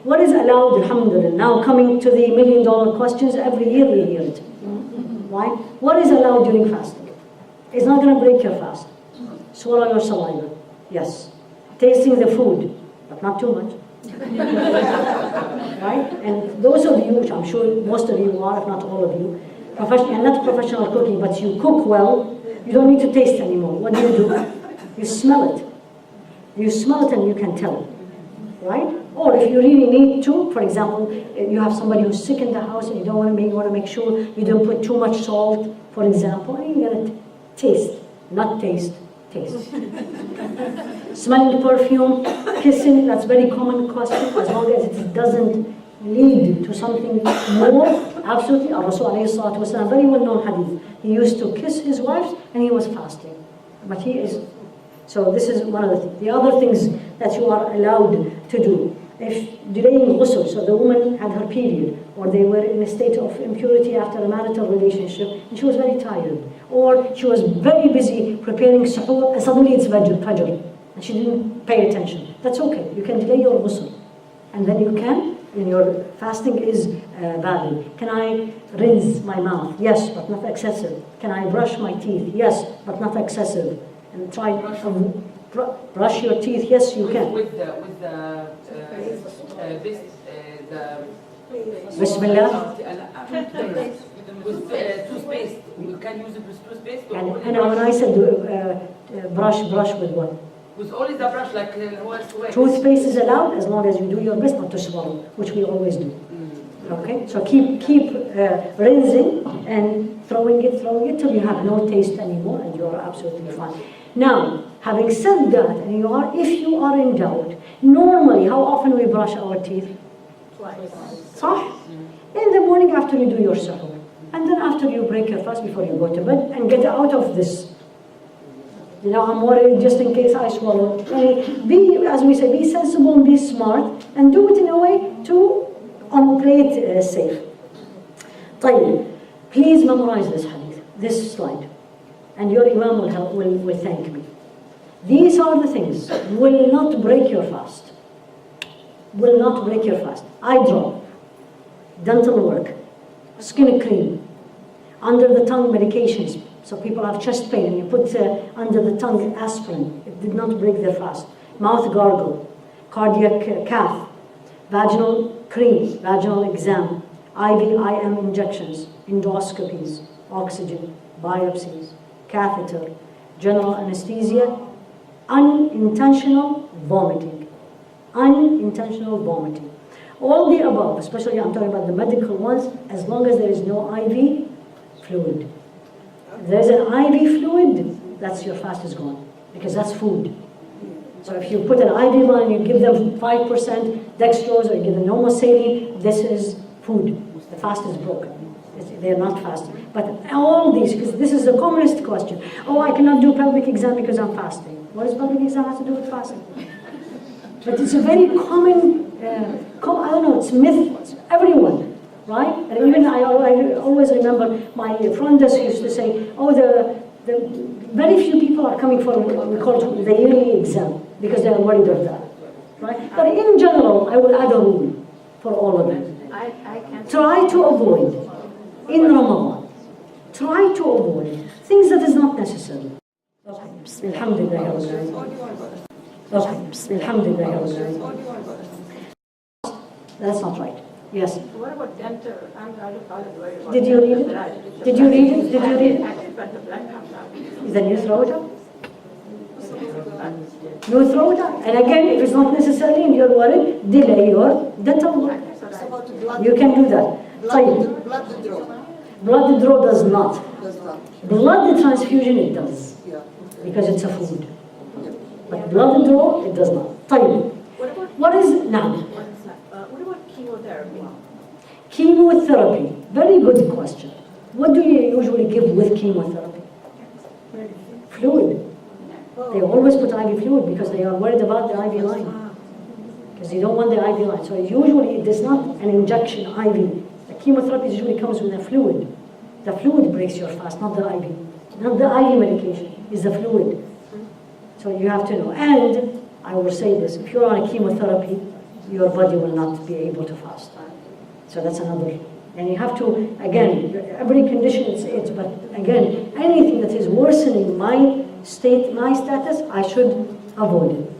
what is allowed, alhamdulillah? Now coming to the million-dollar questions, every year we hear it. Right? What is allowed during fasting? It's not going to break your fast. Swallow your saliva, yes. Tasting the food, but not too much. Right? And those of you, which I'm sure most of you are, if not all of you, and not professional cooking, but you cook well, you don't need to taste anymore. What do? You smell it. You smell it and you can tell. Right? Or if you really need to, for example, you have somebody who's sick in the house and you don't want to make sure you don't put too much salt, for example, and you're going to taste, not taste. Smelling perfume, kissing, that's a very common question, as long as it doesn't lead to something more. Absolutely, Rasul alayhi salatu wasalam, very well-known hadith. He used to kiss his wives and he was fasting. But he is, so this is one of the other things that you are allowed to do. If delaying ghusl, so the woman had her period, or they were in a state of impurity after a marital relationship, and she was very tired, or she was very busy preparing suhoor, and suddenly it's fajr, and she didn't pay attention. That's okay, you can delay your ghusl, and then you can, and your fasting is valid. Can I rinse my mouth? Yes, but not excessive. Can I brush my teeth? Yes, but not excessive. And try brush your teeth. Yes, you can. With the Bismillah. With toothpaste, you can use it with toothpaste. And when I said brush with what? With only the brush, like toothpaste is allowed as long as you do your best not to swallow, which we always do. Okay, so keep rinsing and throwing it till you have no taste anymore, and you are absolutely fine. Now, having said that, and if you are in doubt, normally, how often we brush our teeth? Twice. صح? In the morning after you do your suhoor, and then after you break your fast before you go to bed, and get out of this. I'm worried just in case I swallow. Be, as we say, be sensible and be smart, and do it in a way to play it safe. طيب, please memorize this hadith, this slide, and your imam will thank me. These are the things will not break your fast. Will not break your fast. Eye drop, dental work, skin cream, under the tongue medications. So people have chest pain and you put under the tongue aspirin. It did not break their fast. Mouth gargle, cardiac cath, vaginal cream, vaginal exam, IM injections, endoscopies, oxygen, biopsies, catheter, general anesthesia, unintentional vomiting. Unintentional vomiting. All the above, especially I'm talking about the medical ones, as long as there is no IV fluid. If there's an IV fluid, that's your fast is gone, because that's food. So if you put an IV line, you give them 5% dextrose or you give them normal saline, this is food. The fast is broken. They're not fasting. But all these, because this is the commonest question. Oh, I cannot do pelvic exam because I'm fasting. What does pelvic exam have to do with fasting? But it's a very common, I don't know, it's myth. It's everyone, right? And even I always remember my front desk used to say, oh, the very few people are coming for what we call the yearly exam because they are worried of that, right? But in general, I will add a rule for all of them. Try to avoid, in Ramadan, try to avoid things that is not necessary. Alhamdulillah. That's not right. Yes. What about dental? Did you read it? Did you read it? Did you read it? But the blood comes out. Then you throw it up. You throw it up. And again, if it's not necessary and you're worried, delay your dental work. You can do that. Blood draw does not. Blood transfusion it does. Because it's a food. But blood draw, it does not. What is now? What about chemotherapy? Chemotherapy. Very good question. What do you usually give with chemotherapy? Fluid. They always put IV fluid because they are worried about the IV line. Because they don't want the IV line. So usually it is not an injection IV. The chemotherapy usually comes with a fluid. The fluid breaks your fast, not the IV. Not the IV medication, it's the fluid. So you have to know. And I will say this, if you're on a chemotherapy, your body will not be able to fast. So that's another. And you have to, again, every condition it's but again, anything that is worsening my state, my status, I should avoid it.